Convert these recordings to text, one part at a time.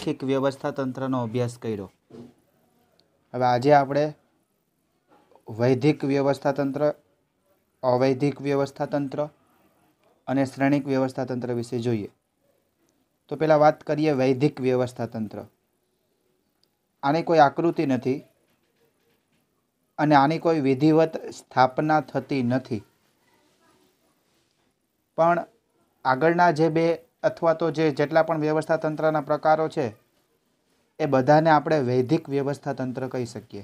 રૈખિક વ્યવસ્થા તંત્રનો અભ્યાસ કર્યો। હવે આજે આપણે વૈદિક વ્યવસ્થા તંત્ર, અવૈધિક વ્યવસ્થા તંત્ર અને શ્રેણિક વ્યવસ્થા તંત્ર વિશે જોઈએ। તો પહેલાં વાત કરીએ વૈદિક વ્યવસ્થા તંત્ર। આની કોઈ આકૃતિ નથી અને આની કોઈ વિધિવત સ્થાપના થતી નથી, પણ આગળના જે બે અથવા તો જેટલા પણ વ્યવસ્થા તંત્રના પ્રકારો છે એ બધાને આપણે વૈદિક વ્યવસ્થા તંત્ર કહી શકીએ।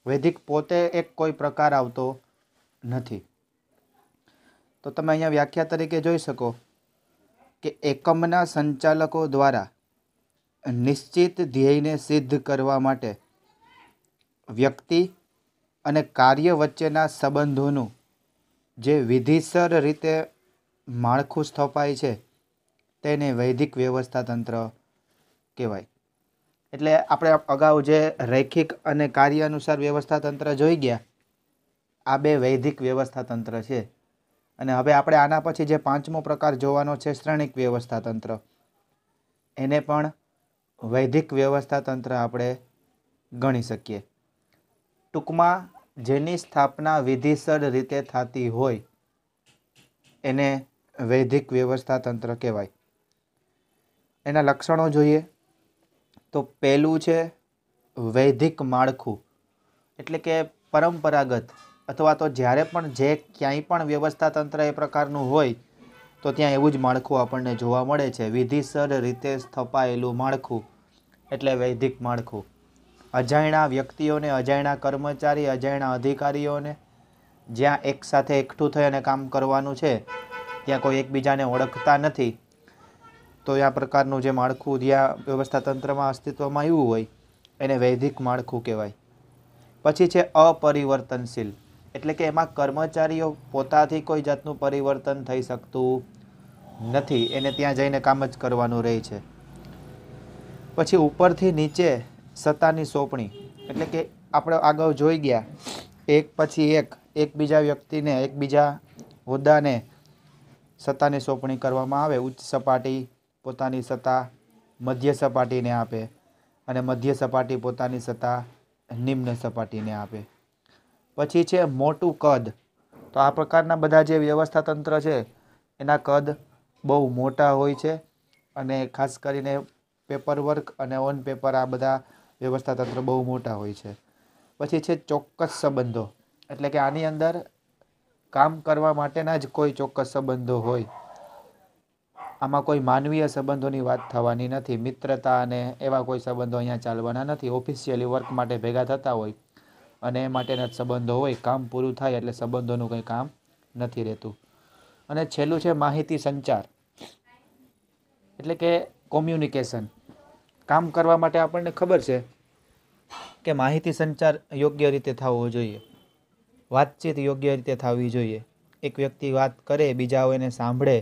વૈદિક પોતે એક કોઈ પ્રકાર આવતો નથી। તો તમે અહીંયા વ્યાખ્યા તરીકે જોઈ શકો કે એકમના સંચાલકો દ્વારા નિશ્ચિત ધ્યેયને સિદ્ધ કરવા માટે વ્યક્તિ અને કાર્ય વચ્ચેના સંબંધોનું જે વિધિસર રીતે માળખું સ્થપાય છે તેને વૈદિક વ્યવસ્થા તંત્ર કહેવાય। એટલે આપણે અગાઉ જે રૈખિક અને કાર્ય અનુસાર વ્યવસ્થા તંત્ર જોઈ ગયા, આ બે વૈદિક વ્યવસ્થા તંત્ર છે। અને હવે આપણે આના પછી જે પાંચમો પ્રકાર જોવાનો છે શ્રેણિક વ્યવસ્થા તંત્ર, એને પણ વૈદિક વ્યવસ્થા તંત્ર આપણે ગણી શકીએ। ટૂંકમાં જેની સ્થાપના વિધિસર રીતે થતી હોય એને વૈદિક વ્યવસ્થા તંત્ર કહેવાય। એના લક્ષણો જોઈએ તો પહેલું છે વૈદિક માળખું, એટલે કે પરંપરાગત અથવા તો જ્યારે પણ જે ક્યાંય પણ વ્યવસ્થા તંત્ર એ પ્રકારનું હોય તો ત્યાં એવું જ માળખું આપણને જોવા મળે છે। વિધિસર રીતે સ્થપાયેલું માળખું એટલે વૈદિક માળખું। અજાણ્યા વ્યક્તિઓને, અજાણ્યા કર્મચારી, અજાણ્યા અધિકારીઓને જ્યાં એકસાથે એકઠું થઈ અને કામ કરવાનું છે, ત્યાં કોઈ એકબીજાને ઓળખતા નથી, તો આ પ્રકારનું જે માળખું જ્યાં વ્યવસ્થા તંત્રમાં અસ્તિત્વમાં આવ્યું હોય એને વૈદિક માળખું કહેવાય। પછી છે અપરિવર્તનશીલ, એટલે કે એમાં કર્મચારીઓ પોતાથી કોઈ જાતનું પરિવર્તન થઈ શકતું નથી, એને ત્યાં જઈને કામ જ કરવાનું રહે છે। પછી ઉપરથી નીચે સત્તાની સોંપણી, એટલે કે આપણે આગળ જોઈ ગયા એક પછી એકબીજા વ્યક્તિને, એકબીજા હોદ્દાને સત્તાની સોંપણી કરવામાં આવે। ઉચ્ચ સપાટી પોતાની સત્તા મધ્ય સપાટીને આપે અને મધ્ય સપાટી પોતાની સત્તા નિમ્ન સપાટીને આપે। પછી છે મોટું કદ, તો આ પ્રકારના બધા જે વ્યવસ્થા તંત્ર છે એના કદ બહુ મોટા હોય છે અને ખાસ કરીને પેપર વર્ક અને ઓન પેપર આ બધા વ્યવસ્થા તંત્ર બહુ મોટા હોય છે। પછી છે ચોક્કસ સંબંધો, એટલે કે આની અંદર કામ કરવા માટેના જ કોઈ ચોક્કસ સંબંધો હોય, આમાં કોઈ માનવીય સંબંધોની વાત થવાની નથી, મિત્રતા અને એવા કોઈ સંબંધો અહીંયા ચાલવાના નથી। ઓફિશિયલી વર્ક માટે ભેગા થતા હોય અને એ માટેના જ સંબંધો હોય, કામ પૂરું થાય એટલે સંબંધોનું કંઈ કામ નથી રહેતું। અને છેલ્લું છે માહિતી સંચાર, એટલે કે કોમ્યુનિકેશન। કામ કરવા માટે આપણને ખબર છે કે માહિતી સંચાર યોગ્ય રીતે થવો જોઈએ, વાતચીત યોગ્ય રીતે થવી જોઈએ। એક વ્યક્તિ વાત કરે, બીજાઓ એને સાંભળે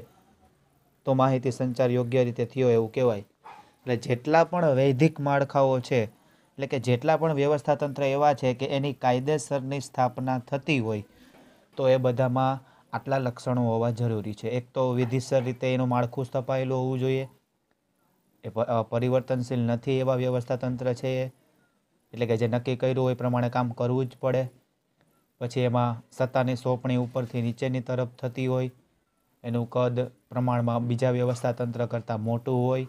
તો માહિતી સંચાર યોગ્ય રીતે થયો એવું કહેવાય। એટલે જેટલા પણ વૈદિક માળખાઓ છે, એટલે કે જેટલા પણ વ્યવસ્થા તંત્ર એવા છે કે એની કાયદેસરની સ્થાપના થતી હોય તો એ બધામાં આટલા લક્ષણો હોવા જરૂરી છે। એક તો વિધિસર રીતે એનું માળખું સ્થપાયેલું હોવું જોઈએ, એ પરિવર્તનશીલ નથી એવા વ્યવસ્થા તંત્ર છે એ, એટલે કે જે નક્કી કર્યું હોય એ પ્રમાણે કામ કરવું જ પડે। પછી એમાં સત્તાની સોંપણી ઉપરથી નીચેની તરફ થતી હોય, એનું કદ પ્રમાણમાં બીજા વ્યવસ્થા તંત્ર કરતાં મોટું હોય,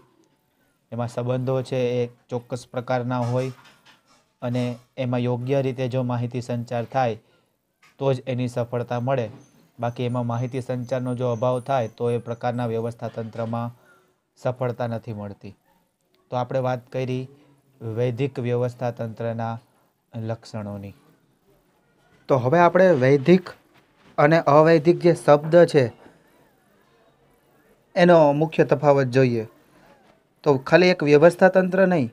એમાં સંબંધો છે એ ચોક્કસ પ્રકારના હોય અને એમાં યોગ્ય રીતે જો માહિતી સંચાર થાય તો જ એની સફળતા મળે। બાકી એમાં માહિતી સંચારનો જો અભાવ થાય તો એ પ્રકારના વ્યવસ્થા તંત્રમાં સફળતા નથી મળતી। તો આપણે વાત કરી વૈદિક વ્યવસ્થા તંત્રના લક્ષણોની। તો હવે આપણે વૈદિક અને અવૈદિક જે શબ્દ છે એનો મુખ્ય તફાવત જોઈએ। તો ખાલી એક વ્યવસ્થા તંત્ર નહીં,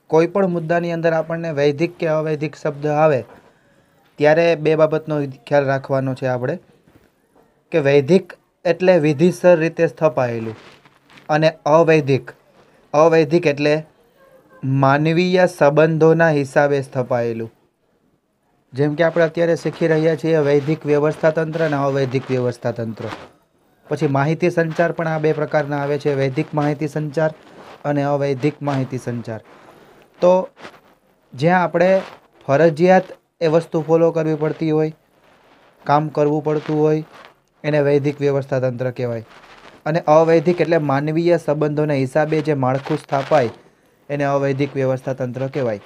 કોઈ પણ મુદ્દાની અંદર આપણને વૈદિક કે અવૈદિક શબ્દ આવે ત્યારે બે બાબતનો ખ્યાલ રાખવાનો છે આપણે, કે વૈદિક એટલે વિધિસર રીતે સ્થપાયેલું અને અવૈદિક એટલે માનવીય સંબંધોના હિસાબે સ્થપાયેલું। જેમ કે આપણે અત્યારે શીખી રહ્યા છીએ વૈદિક વ્યવસ્થા તંત્ર અને અવૈદિક વ્યવસ્થા તંત્ર। પછી માહિતી સંચાર પણ આ બે પ્રકારના આવે છે, વૈદિક માહિતી સંચાર અને અવૈધિક માહિતી સંચાર. તો જ્યાં આપણે ફરજિયાત એ વસ્તુ ફોલો કરવી પડતી હોય, કામ કરવું પડતું હોય, એને વૈધિક વ્યવસ્થા તંત્ર કહેવાય. અને અવૈધિક એટલે માનવીય સંબંધોના હિસાબે જે માળખું સ્થાપાય એને અવૈધિક વ્યવસ્થા તંત્ર કહેવાય.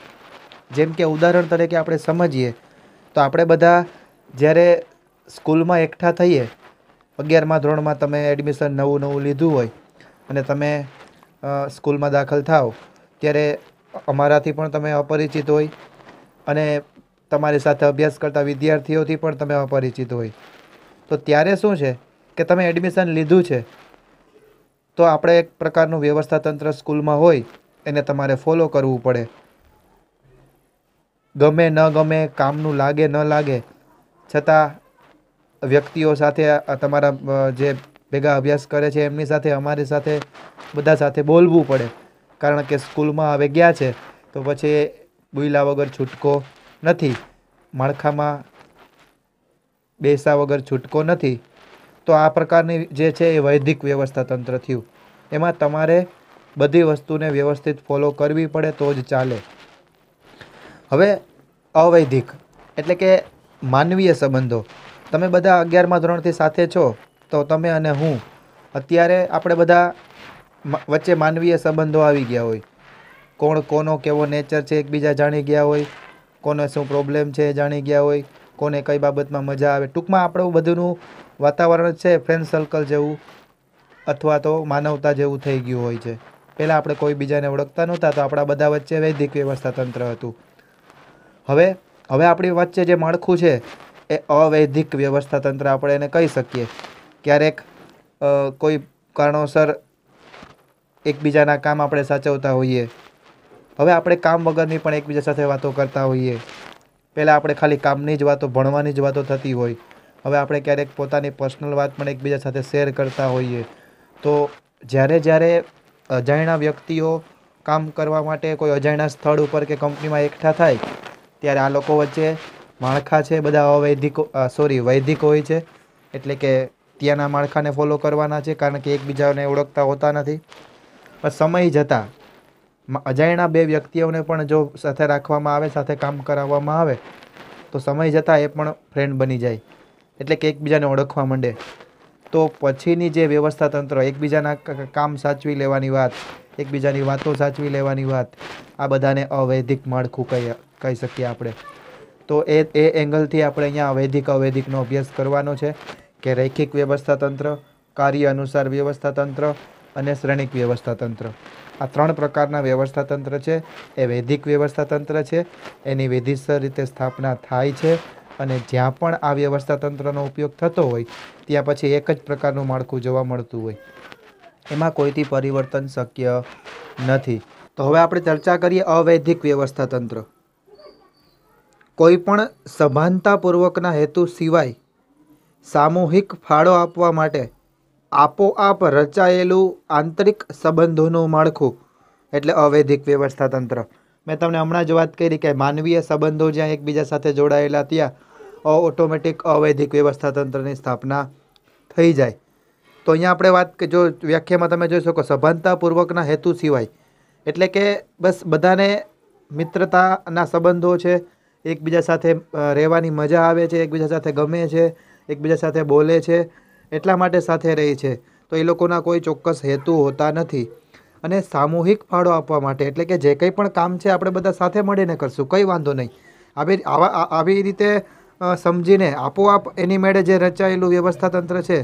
જેમ કે ઉદાહરણ તરીકે આપણે સમજીએ તો આપણે બધા જ્યારે સ્કૂલમાં એકઠા થઈએ, 11મા ધોરણમાં તમે એડમિશન નવું લીધું હોય અને તમે સ્કૂલમાં દાખલ થાવ ત્યારે અમારાથી પણ તમે અપરિચિત હોય અને તમારી સાથે અભ્યાસ કરતા વિદ્યાર્થીઓથી પણ તમે અપરિચિત હોય. તો ત્યારે શું છે કે તમે એડમિશન લીધું છે તો આપણે એક પ્રકારનું વ્યવસ્થા તંત્ર સ્કૂલમાં હોય એને તમારે ફોલો કરવું પડે. ગમે ન ગમે, કામનું લાગે ન લાગે, છતાં વ્યક્તિઓ સાથે તમારા જે ભેગા અભ્યાસ કરે છે એમની સાથે, અમારી સાથે, બધા સાથે બોલવું પડે. કારણ કે સ્કૂલમાં હવે ગયા છે તો પછી બોલ્યા વગર છૂટકો નથી, માળખામાં બેસા વગર છૂટકો નથી. તો આ પ્રકારની જે છે એ વૈધિક વ્યવસ્થા તંત્ર થયું. એમાં તમારે બધી વસ્તુને વ્યવસ્થિત ફોલો કરવી પડે તો જ ચાલે. હવે અવૈધિક એટલે કે માનવીય સંબંધો. તમે બધા 11મા ધોરણથી સાથે છો તો તમે અને હું, અત્યારે આપણે બધા વચ્ચે માનવીય સંબંધો આવી ગયા હોય. કોણ કોનો કેવો નેચર છે એકબીજા જાણી ગયા હોય, કોને શું પ્રોબ્લેમ છે એ જાણી ગયા હોય, કોને કઈ બાબતમાં મજા આવે. ટૂંકમાં આપણું બધુંનું વાતાવરણ છે ફ્રેન્ડ સર્કલ જેવું અથવા તો માનવતા જેવું થઈ ગયું હોય છે. પહેલાં આપણે કોઈ બીજાને ઓળખતા નહોતા તો આપણા બધા વચ્ચે વૈધિક વ્યવસ્થા તંત્ર હતું. હવે આપણી વચ્ચે જે માળખું છે એ અવૈધિક વ્યવસ્થા તંત્ર આપણે એને કહી શકીએ. ક્યારેક કોઈ કારણોસર એકબીજાના કામ આપણે સાચવતા હોઈએ. હવે આપણે કામ વગરની પણ એકબીજા સાથે વાતો કરતા હોઈએ. પહેલાં આપણે ખાલી કામની જ વાતો, ભણવાની જ વાતો થતી હોય. હવે આપણે ક્યારેક પોતાની પર્સનલ વાત પણ એકબીજા સાથે શેર કરતા હોઈએ. તો જ્યારે અજાણ્યા વ્યક્તિઓ કામ કરવા માટે કોઈ અજાણ્યા સ્થળ ઉપર કે કંપનીમાં એકઠા થાય ત્યારે આ લોકો વચ્ચે માળખા છે બધા વૈધિક હોય છે. એટલે કે ત્યાંના માળખાને ફોલો કરવાના છે કારણ કે એકબીજાને ઓળખતા હોતા નથી. પણ સમય જતાં અજાણ્યા બે વ્યક્તિઓને પણ જો સાથે રાખવામાં આવે, સાથે કામ કરાવવામાં આવે તો સમય જતાં એ પણ ફ્રેન્ડ બની જાય. એટલે કે એકબીજાને ઓળખવા માંડે. તો પછીની જે વ્યવસ્થા તંત્ર, એકબીજાના કામ સાચવી લેવાની વાત, એકબીજાની વાતો સાચવી લેવાની વાત, આ બધાને અવૈધિક માળખું કહી શકીએ આપણે. તો એ એંગલથી આપણે અહીંયા અવૈધિકનો અભ્યાસ કરવાનો છે કે રૈખિક વ્યવસ્થા તંત્ર, કાર્ય અનુસાર વ્યવસ્થા તંત્ર અને શ્રેણિક વ્યવસ્થા તંત્ર. આ 3 પ્રકારના વ્યવસ્થા તંત્ર છે. એ વૈધિક વ્યવસ્થા તંત્ર છે. એની વિધિસર રીતે સ્થાપના થાય છે અને જ્યાં પણ આ વ્યવસ્થા તંત્રનો ઉપયોગ થતો હોય ત્યાં પછી એક જ પ્રકારનું માળખું જોવા મળતું હોય. એમાં કોઈથી પરિવર્તન શક્ય નથી. તો હવે આપણે ચર્ચા કરીએ અવૈધિક વ્યવસ્થા તંત્ર. કોઈ પણ સભાનતાપૂર્વકના હેતુ સિવાય સામૂહિક ફાળો આપવા માટે આપોઆપ રચાયેલું આંતરિક સંબંધોનું માળખું એટલે અવૈધિક વ્યવસ્થા તંત્ર. મેં તમને હમણાં જ વાત કરી કે માનવીય સંબંધો જ્યાં એકબીજા સાથે જોડાયેલા ત્યાં ઓટોમેટિક અવૈધિક વ્યવસ્થા તંત્રની સ્થાપના થઈ જાય. તો અહીંયા આપણે વાત જો વ્યાખ્યામાં તમે જોઈ શકો, સભાનતાપૂર્વકના હેતુ સિવાય એટલે કે બસ બધાને મિત્રતાના સંબંધો છે, એકબીજા સાથે રહેવાની મજા આવે છે, એકબીજા સાથે ગમે છે, એકબીજા સાથે બોલે છે, એટલા માટે સાથે રહે છે. તો એ લોકોના કોઈ ચોક્કસ હેતુ હોતા નથી. અને સામૂહિક ફાળો આપવા માટે એટલે કે જે કંઈ પણ કામ છે આપણે બધા સાથે મળીને કરશું, કંઈ વાંધો નહીં. આવી રીતે સમજીને આપોઆપ એની મેળે જે રચાયેલું વ્યવસ્થા તંત્ર છે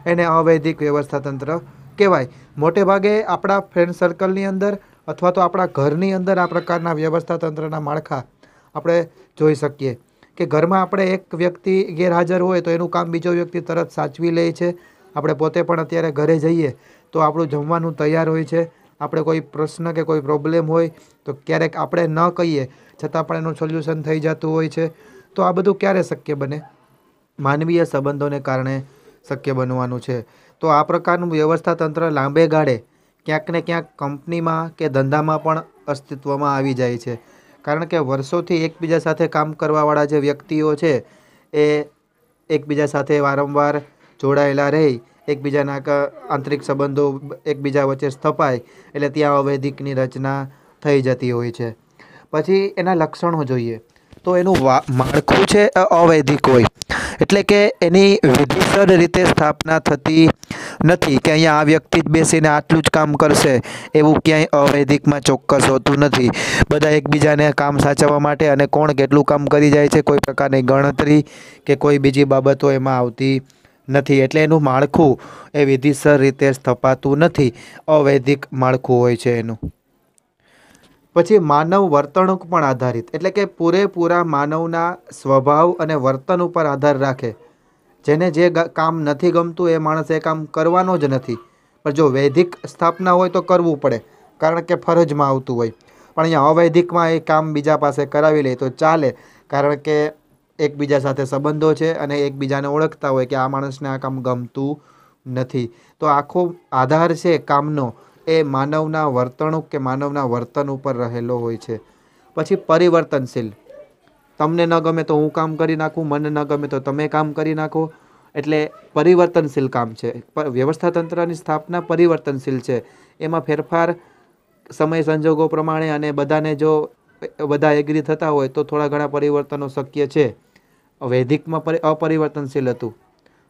એને અવૈધિક વ્યવસ્થા તંત્ર કહેવાય. મોટે ભાગે આપણા ફ્રેન્ડ સર્કલની અંદર અથવા તો આપણા ઘરની અંદર આ પ્રકારના વ્યવસ્થા તંત્રના માળખા આપણે જોઈ શકીએ કે ઘરમાં આપણે એક વ્યક્તિ ગેરહાજર હોય તો એનું કામ બીજો વ્યક્તિ તરત સાચવી લે છે. આપણે પોતે પણ અત્યારે ઘરે જઈએ તો આપણું જમવાનું તૈયાર હોય છે. આપણે કોઈ પ્રશ્ન કે કોઈ પ્રોબ્લેમ હોય તો ક્યારેક આપણે ન કહીએ છતાં પણ એનું સોલ્યુશન થઈ જતું હોય છે. તો આ બધું ક્યારે શક્ય બને? માનવીય સંબંધોને કારણે શક્ય બનવાનું છે. તો આ પ્રકારનું વ્યવસ્થા તંત્ર લાંબે ગાળે ક્યાંક ને ક્યાંક કંપનીમાં કે ધંધામાં પણ અસ્તિત્વમાં આવી જાય છે. કારણ કે વર્ષોથી એકબીજા સાથે કામ કરવાવાળા જે વ્યક્તિઓ છે એ એકબીજા સાથે વારંવાર જોડાયેલા રહી એકબીજાના આંતરિક સંબંધો એકબીજા વચ્ચે સ્થપાય એટલે ત્યાં અવૈધિકની રચના થઈ જતી હોય છે. પછી એના લક્ષણો જોઈએ તો એનું માળખું છે અવૈધિક હોય, એટલે કે એની વિધિસર રીતે સ્થાપના થતી નથી કે અહીંયા આ વ્યક્તિ જ બેસીને આટલું જ કામ કરશે એવું ક્યાંય અવૈધિકમાં ચોક્કસ હોતું નથી. બધા એકબીજાને કામ સાચવવા માટે અને કોણ કેટલું કામ કરી જાય છે કોઈ પ્રકારની ગણતરી કે કોઈ બીજી બાબતો એમાં આવતી નથી. એટલે એનું માળખું એ વિધિસર રીતે સ્થપાતું નથી, અવૈધિક માળખું હોય છે એનું. પછી માનવ વર્તણૂક પણ આધારિત, એટલે કે પૂરેપૂરા માનવના સ્વભાવ અને વર્તન ઉપર આધાર રાખે. જેને જે કામ નથી ગમતું એ માણસ એ કામ કરવાનો જ નથી. પણ જો વૈધિક સ્થાપના હોય તો કરવું પડે, કારણ કે ફરજમાં આવતું હોય. પણ અહીંયા અવૈધિકમાં એ કામ બીજા પાસે કરાવી લે તો ચાલે, કારણ કે એકબીજા સાથે સંબંધો છે અને એકબીજાને ઓળખતા હોય કે આ માણસને આ કામ ગમતું નથી. તો આખો આધાર છે કામનો એ માનવના વર્તણૂક કે માનવના વર્તન ઉપર રહેલો હોય છે. પછી પરિવર્તનશીલ, તમને ન ગમે તો હું કામ કરી નાખું, મને ન ગમે તો તમે કામ કરી નાખો, એટલે પરિવર્તનશીલ કામ છે. વ્યવસ્થા તંત્રની સ્થાપના પરિવર્તનશીલ છે. એમાં ફેરફાર સમય સંજોગો પ્રમાણે અને બધાને જો બધા એગ્રી થતા હોય તો થોડા ઘણા પરિવર્તનો શક્ય છે. વૈદિકમાં અપરિવર્તનશીલ હતું,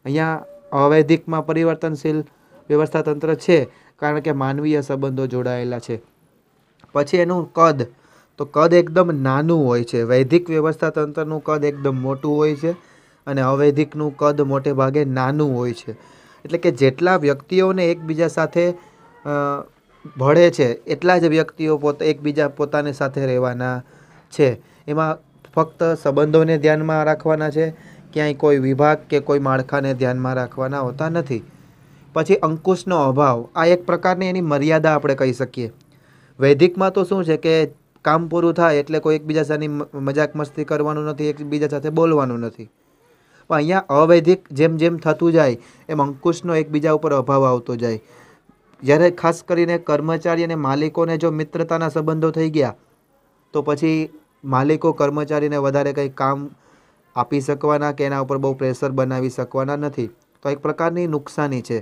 અહીંયા અવૈધિકમાં પરિવર્તનશીલ વ્યવસ્થા તંત્ર છે, કારણ કે માનવીય સંબંધો જોડાયેલા છે. પછી એનું કદ, તો કદ એકદમ નાનું હોય છે. વૈદિક વ્યવસ્થા તંત્રનું કદ એકદમ મોટું હોય છે અને અવૈધિકનું કદ મોટે ભાગે નાનું હોય છે. એટલે કે જેટલા વ્યક્તિઓને એકબીજા સાથે ભળે છે એટલા જ વ્યક્તિઓ એકબીજા પોતાની સાથે રહેવાના છે. એમાં ફક્ત સંબંધોને ધ્યાનમાં રાખવાના છે, ક્યાંય કોઈ વિભાગ કે કોઈ માળખાને ધ્યાનમાં રાખવાના હોતા નથી. પછી અંકુશનો અભાવ, આ એક પ્રકારની એની મર્યાદા આપણે કહી શકીએ. વૈદિકમાં તો શું છે કે કામ પૂરું થાય એટલે કોઈ એકબીજા સાથે મજાક મસ્તી કરવાનું નથી, એકબીજા સાથે બોલવાનું નથી. પણ અહીંયા અવૈધિક જેમ જેમ થતું જાય એમ અંકુશનો એકબીજા ઉપર અભાવ આવતો જાય. જ્યારે ખાસ કરીને કર્મચારી અને માલિકોને જો મિત્રતાના સંબંધો થઈ ગયા તો પછી માલિકો કર્મચારીને વધારે કંઈ કામ આપી શકવાના કે એના ઉપર બહુ પ્રેશર બનાવી શકવાના નથી. તો એક પ્રકારની નુકસાની છે.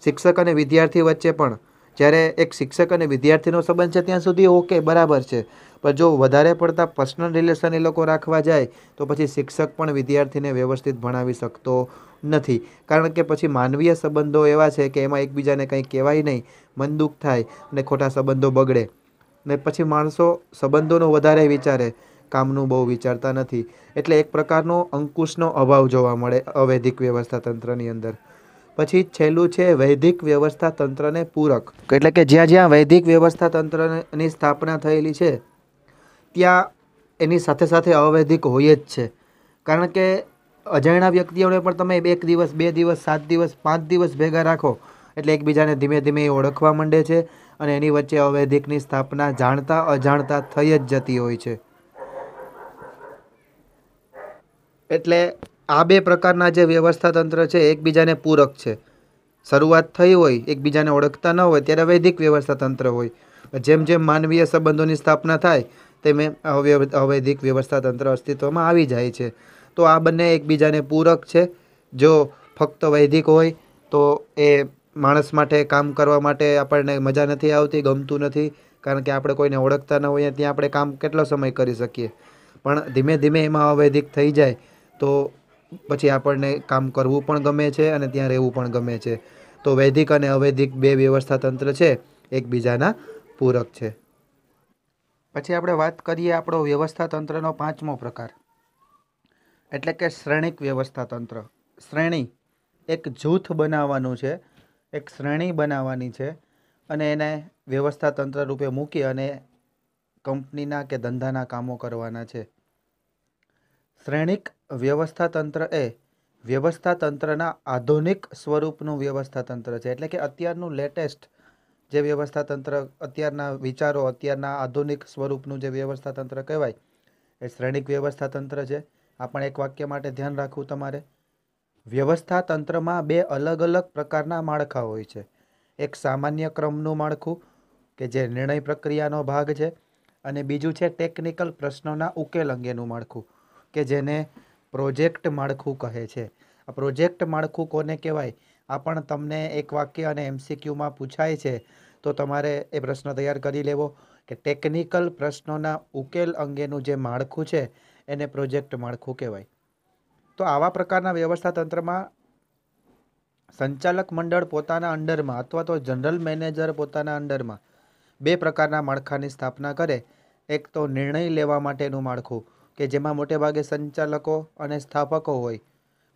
શિક્ષક અને વિદ્યાર્થી વચ્ચે પણ જ્યારે એક શિક્ષક અને વિદ્યાર્થીનો સંબંધ છે ત્યાં સુધી ઓકે, બરાબર છે. પણ જો વધારે પડતા પર્સનલ રિલેશન એ લોકો રાખવા જાય તો પછી શિક્ષક પણ વિદ્યાર્થીને વ્યવસ્થિત ભણાવી શકતો નથી. કારણ કે પછી માનવીય સંબંધો એવા છે કે એમાં એકબીજાને કંઈ કહેવાય નહીં, મન દુઃખ થાય અને ખોટા સંબંધો બગડે. ને પછી માણસો સંબંધોનો વધારે વિચારે, કામનું બહુ વિચારતા નથી. એટલે એક પ્રકારનો અંકુશનો અભાવ જોવા મળે અવૈધિક વ્યવસ્થા તંત્રની અંદર. પછી છેલ્લું છે વૈદિક વ્યવસ્થા તંત્રને પૂરક, એટલે કે જ્યાં જ્યાં વૈદિક વ્યવસ્થા તંત્રની સ્થાપના થયેલી છે ત્યાં એની સાથે સાથે અવૈધિક હોય જ છે. કારણ કે અજાણ્યા વ્યક્તિઓને પણ તમે 1 દિવસ 2 દિવસ 7 દિવસ 5 દિવસ ભેગા રાખો એટલે એકબીજાને ધીમે ધીમે ઓળખવા માંડે છે અને એની વચ્ચે અવૈધિકની સ્થાપના જાણતા અજાણતા થઈ જ જતી હોય છે. એટલે આ બે પ્રકારના જે વ્યવસ્થા તંત્ર છે એકબીજાને પૂરક છે. શરૂઆત થઈ હોય, એકબીજાને ઓળખતા ન હોય ત્યારે વૈદિક વ્યવસ્થા તંત્ર હોય. જેમ જેમ માનવીય સંબંધોની સ્થાપના થાય તેમ અવૈધિક વ્યવસ્થા તંત્ર અસ્તિત્વમાં આવી જાય છે. તો આ બંને એકબીજાને પૂરક છે. જો ફક્ત વૈદિક હોય તો એ માણસ માટે કામ કરવા માટે આપણને મજા નથી આવતી, ગમતું નથી, કારણ કે આપણે કોઈને ઓળખતા ન હોઈએ ત્યાં આપણે કામ કેટલો સમય કરી શકીએ. પણ ધીમે ધીમે એમાં અવૈધિક થઈ જાય તો પછી આપણને કામ કરવું પણ ગમે છે અને ત્યાં રહેવું પણ ગમે છે. તો વૈદિક અને અવૈધિક બે વ્યવસ્થા તંત્ર છે એકબીજાના પૂરક છે. પછી આપણે વાત કરીએ આપણો વ્યવસ્થા તંત્રનો 5મો પ્રકાર, એટલે કે શ્રેણિક વ્યવસ્થા તંત્ર. શ્રેણી, એક જૂથ બનાવવાનું છે, એક શ્રેણી બનાવવાની છે અને એને વ્યવસ્થા તંત્ર રૂપે મૂકી અને કંપનીના કે ધંધાના કામો કરવાના છે. શ્રેણિક વ્યવસ્થા તંત્ર એ વ્યવસ્થા તંત્રના આધુનિક સ્વરૂપનું વ્યવસ્થા તંત્ર છે. એટલે કે અત્યારનું લેટેસ્ટ જે વ્યવસ્થા તંત્ર, અત્યારના વિચારો, અત્યારના આધુનિક સ્વરૂપનું જે વ્યવસ્થા તંત્ર કહેવાય એ શ્રેણિક વ્યવસ્થા તંત્ર છે. આ પણ એક વાક્ય માટે ધ્યાન રાખવું તમારે. વ્યવસ્થા તંત્રમાં 2 અલગ અલગ પ્રકારના માળખા હોય છે. એક સામાન્ય ક્રમનું માળખું કે જે નિર્ણય પ્રક્રિયાનો ભાગ છે અને બીજું છે ટેકનિકલ પ્રશ્નોના ઉકેલ અંગેનું માળખું કે જેને પ્રોજેક્ટ માળખું કહે છે. આ પ્રોજેક્ટ માળખું કોને કહેવાય? આ પણ તમને એક વાક્ય અને MCQમાં પૂછાય છે તો તમારે એ પ્રશ્ન તૈયાર કરી લેવો કે ટેકનિકલ પ્રશ્નોના ઉકેલ અંગેનું જે માળખું છે એને પ્રોજેક્ટ માળખું કહેવાય. તો આવા પ્રકારના વ્યવસ્થા તંત્રમાં સંચાલક મંડળ પોતાના અંડરમાં અથવા તો જનરલ મેનેજર પોતાના અંડરમાં બે પ્રકારના માળખાની સ્થાપના કરે. એક તો નિર્ણય લેવા માટેનું માળખું કે જેમાં મોટે ભાગે સંચાલકો અને સ્થાપકો હોય,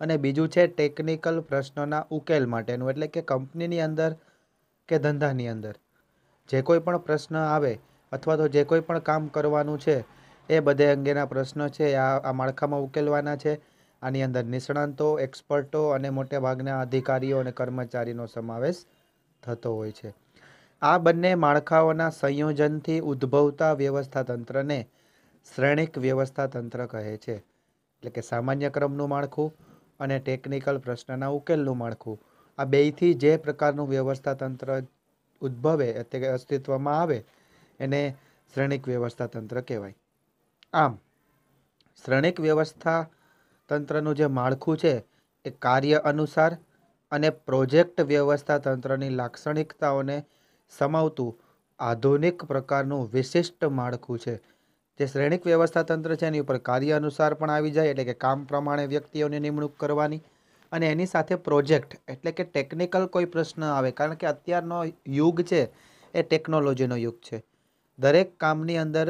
અને બીજું છે ટેકનિકલ પ્રશ્નોના ઉકેલ માટેનું, એટલે કે કંપનીની અંદર કે ધંધાની અંદર જે કોઈ પણ પ્રશ્ન આવે અથવા તો જે કોઈ પણ કામ કરવાનું છે એ બધે અંગેના પ્રશ્નો છે આ માળખામાં ઉકેલવાના છે. આની અંદર નિષ્ણાંતો, એક્સપર્ટો અને મોટે ભાગના અધિકારીઓ અને કર્મચારીનો સમાવેશ થતો હોય છે. આ બંને માળખાઓના સંયોજનથી ઉદ્ભવતા વ્યવસ્થા તંત્રને શ્રેણિક વ્યવસ્થા તંત્ર કહે છે. એટલે કે સામાન્ય ક્રમનું માળખું અને ટેકનિકલ પ્રશ્નના ઉકેલનું માળખું, આ બેયથી જે પ્રકારનું વ્યવસ્થા તંત્ર ઉદ્ભવે એટલે કે અસ્તિત્વમાં આવે એને શ્રેણિક વ્યવસ્થા તંત્ર કહેવાય. આમ શ્રેણિક વ્યવસ્થા તંત્રનું જે માળખું છે એ કાર્ય અનુસાર અને પ્રોજેક્ટ વ્યવસ્થા તંત્રની લાક્ષણિકતાઓને સમાવતું આધુનિક પ્રકારનું વિશિષ્ટ માળખું છે. જે શ્રેણિક વ્યવસ્થા તંત્ર છે એની ઉપર કાર્ય અનુસાર પણ આવી જાય, એટલે કે કામ પ્રમાણે વ્યક્તિઓની નિમણૂક કરવાની, અને એની સાથે પ્રોજેક્ટ એટલે કે ટેકનિકલ કોઈ પ્રશ્ન આવે, કારણ કે અત્યારનો યુગ છે એ ટેકનોલોજીનો યુગ છે. દરેક કામની અંદર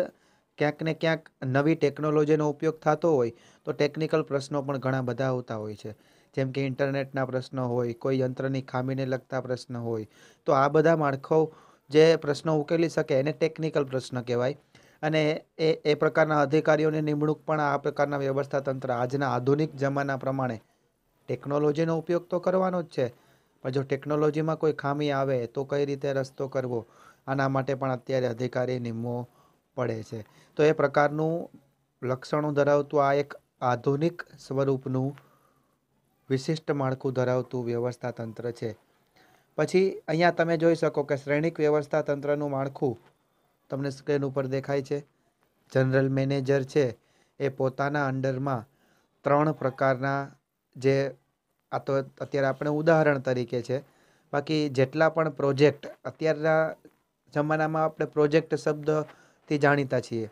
ક્યાંક ને ક્યાંક નવી ટેકનોલોજીનો ઉપયોગ થતો હોય તો ટેકનિકલ પ્રશ્નો પણ ઘણા બધા આવતા હોય છે. જેમ કે ઇન્ટરનેટના પ્રશ્નો હોય, કોઈ યંત્રની ખામીને લગતા પ્રશ્ન હોય, તો આ બધા માળખો જે પ્રશ્નો ઉકેલી શકે એને ટેકનિકલ પ્રશ્ન કહેવાય. અને એ પ્રકારના અધિકારીઓની નિમણૂક પણ આ પ્રકારના વ્યવસ્થા તંત્ર આજના આધુનિક જમાના પ્રમાણે ટેકનોલોજીનો ઉપયોગ તો કરવાનો જ છે, પણ જો ટેકનોલોજીમાં કોઈ ખામી આવે તો કઈ રીતે રસ્તો કરવો, આના માટે પણ અત્યારે અધિકારી નિમવો પડે છે. તો એ પ્રકારનું લક્ષણો ધરાવતું આ એક આધુનિક સ્વરૂપનું વિશિષ્ટ માળખું ધરાવતું વ્યવસ્થા તંત્ર છે. પછી અહીંયા તમે જોઈ શકો કે શ્રેણિક વ્યવસ્થા તંત્રનું માળખું તમને સ્ક્રીન ઉપર દેખાય છે. જનરલ મેનેજર છે એ પોતાના અંડરમાં 3 પ્રકારના જે આ તો અત્યારે આપણે ઉદાહરણ તરીકે છે, બાકી જેટલા પણ પ્રોજેક્ટ અત્યારના જમાનામાં આપણે પ્રોજેક્ટ શબ્દથી જાણીતા છીએ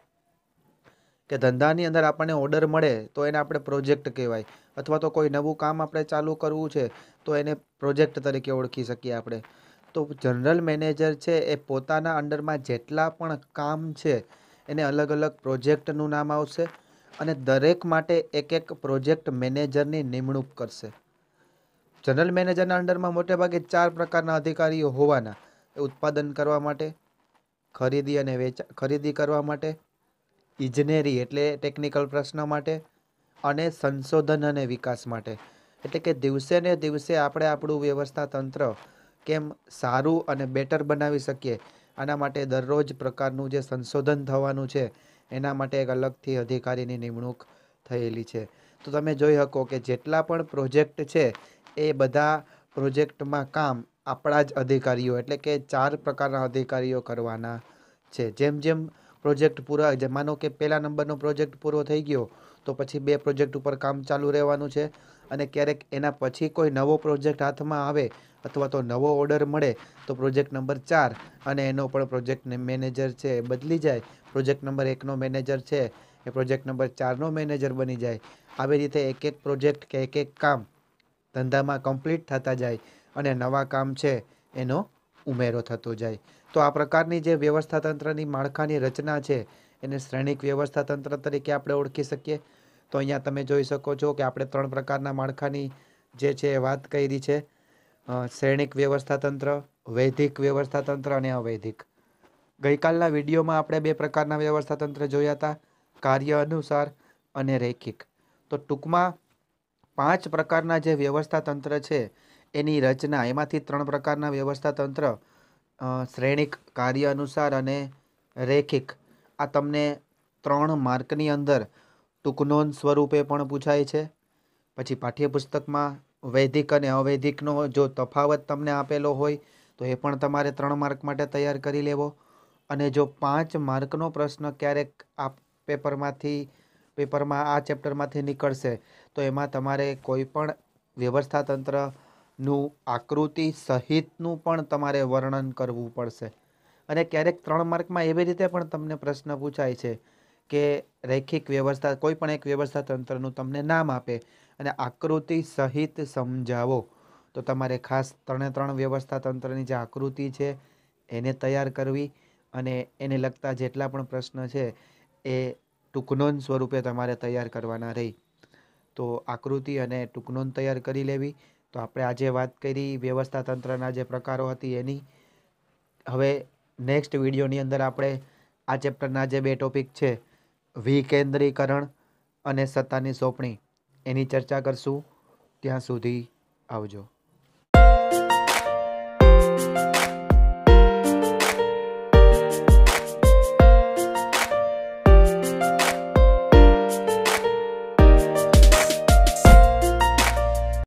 કે ધંધાની અંદર આપણને ઓર્ડર મળે તો એને આપણે પ્રોજેક્ટ કહેવાય, અથવા તો કોઈ નવું કામ આપણે ચાલુ કરવું છે તો એને પ્રોજેક્ટ તરીકે ઓળખી શકીએ આપણે. તો જનરલ મેનેજર છે એ પોતાના અંડરમાં જેટલા પણ કામ છે એને અલગ અલગ પ્રોજેક્ટનું નામ આવશે, અને દરેક માટે એક એક પ્રોજેક્ટ મેનેજરની નિમણૂક કરશે. જનરલ મેનેજરના અંડરમાં મોટે ભાગે 4 પ્રકારના અધિકારીઓ હોવાના: ઉત્પાદન કરવા માટે, ખરીદી કરવા માટે, ઇજનેરી એટલે ટેકનિકલ પ્રશ્ન માટે, અને સંશોધન અને વિકાસ માટે. એટલે કે દિવસે ને દિવસે આપણે આપણું વ્યવસ્થા તંત્ર કેમ સારું અને બેટર બનાવી શકીએ, આના માટે દરરોજ પ્રકારનું જે સંશોધન થવાનું છે એના માટે એક અલગથી અધિકારીની નિમણૂક થયેલી છે. તો તમે જોઈ શકો કે જેટલા પણ પ્રોજેક્ટ છે એ બધા પ્રોજેક્ટમાં કામ આપણા જ અધિકારીઓ એટલે કે 4 પ્રકારના અધિકારીઓ કરવાના છે. જેમ જેમ પ્રોજેક્ટ પૂરા, માનો કે પહેલા નંબરનો પ્રોજેક્ટ પૂરો થઈ ગયો તો પછી 2 પ્રોજેક્ટ ઉપર કામ ચાલુ રહેવાનું છે, અને ક્યારેક એના પછી કોઈ નવો પ્રોજેક્ટ હાથમાં આવે અથવા તો નવો ઓર્ડર મળે તો પ્રોજેક્ટ નંબર 4 અને એનો પણ પ્રોજેક્ટ મેનેજર છે એ બદલી જાય. પ્રોજેક્ટ નંબર 1નો મેનેજર છે એ પ્રોજેક્ટ નંબર 4નો મેનેજર બની જાય. આવી રીતે એક એક પ્રોજેક્ટ કે એક કામ ધંધામાં કમ્પ્લીટ થતા જાય અને નવા કામ છે એનો ઉમેરો થતો જાય. તો આ પ્રકારની જે વ્યવસ્થા તંત્રની માળખાની રચના છે એને શ્રેણિક વ્યવસ્થા તંત્ર તરીકે આપણે ઓળખી શકીએ. તો અહીંયા તમે જોઈ શકો છો કે આપણે 3 પ્રકારના માળખાની જે છે એ વાત કરી છે: શ્રેણિક વ્યવસ્થા તંત્ર, વૈધિક વ્યવસ્થા તંત્ર અને અવૈધિક. ગઈકાલના વિડીયોમાં આપણે 2 પ્રકારના વ્યવસ્થા તંત્ર જોયા હતા, કાર્ય અનુસાર અને રૈખિક. તો ટૂંકમાં 5 પ્રકારના જે વ્યવસ્થા તંત્ર છે એની રચના, એમાંથી 3 પ્રકારના વ્યવસ્થા તંત્ર શ્રેણિક, કાર્ય અનુસાર અને રૈખિક, આ તમને 3 માર્કની અંદર ટૂંકનોંધ સ્વરૂપે પણ પૂછાય છે. પછી પાઠ્યપુસ્તકમાં વૈધિક અને અવૈધિકનો જો તફાવત તમને આપેલો હોય તો એ પણ તમારે 3 માર્ક માટે તૈયાર કરી લેવો. અને જો 5 માર્કનો પ્રશ્ન ક્યારેક આ પેપરમાં આ ચેપ્ટરમાંથી નીકળશે તો એમાં તમારે કોઈ પણ વ્યવસ્થા તંત્ર નું આકૃતિ સહિતનું પણ તમારે વર્ણન કરવું પડશે. અને ક્યારેક 3 માર્કમાં એવી રીતે પણ તમને પ્રશ્ન પૂછાય છે કે રૈખિક વ્યવસ્થા, કોઈ પણ એક વ્યવસ્થા તંત્રનું તમને નામ આપે અને આકૃતિ સહિત સમજાવો. તો તમારે ખાસ 3 વ્યવસ્થા તંત્રની જે આકૃતિ છે એને તૈયાર કરવી અને એને લગતા જેટલા પણ પ્રશ્ન છે એ ટૂંકનોંધ સ્વરૂપે તમારે તૈયાર કરવાના રહી. તો આકૃતિ અને ટૂંકનોંધ તૈયાર કરી લેવી. તો આપણે આજે વાત કરી વ્યવસ્થા તંત્રના જે પ્રકારો હતી એની. હવે નેક્સ્ટ વિડીયોની અંદર આપણે આ ચેપ્ટરના જે 2 ટોપિક છે, વિકેન્દ્રીકરણ અને સત્તાની સોંપણી, એની ચર્ચા કરશું. ત્યાં સુધી આવજો.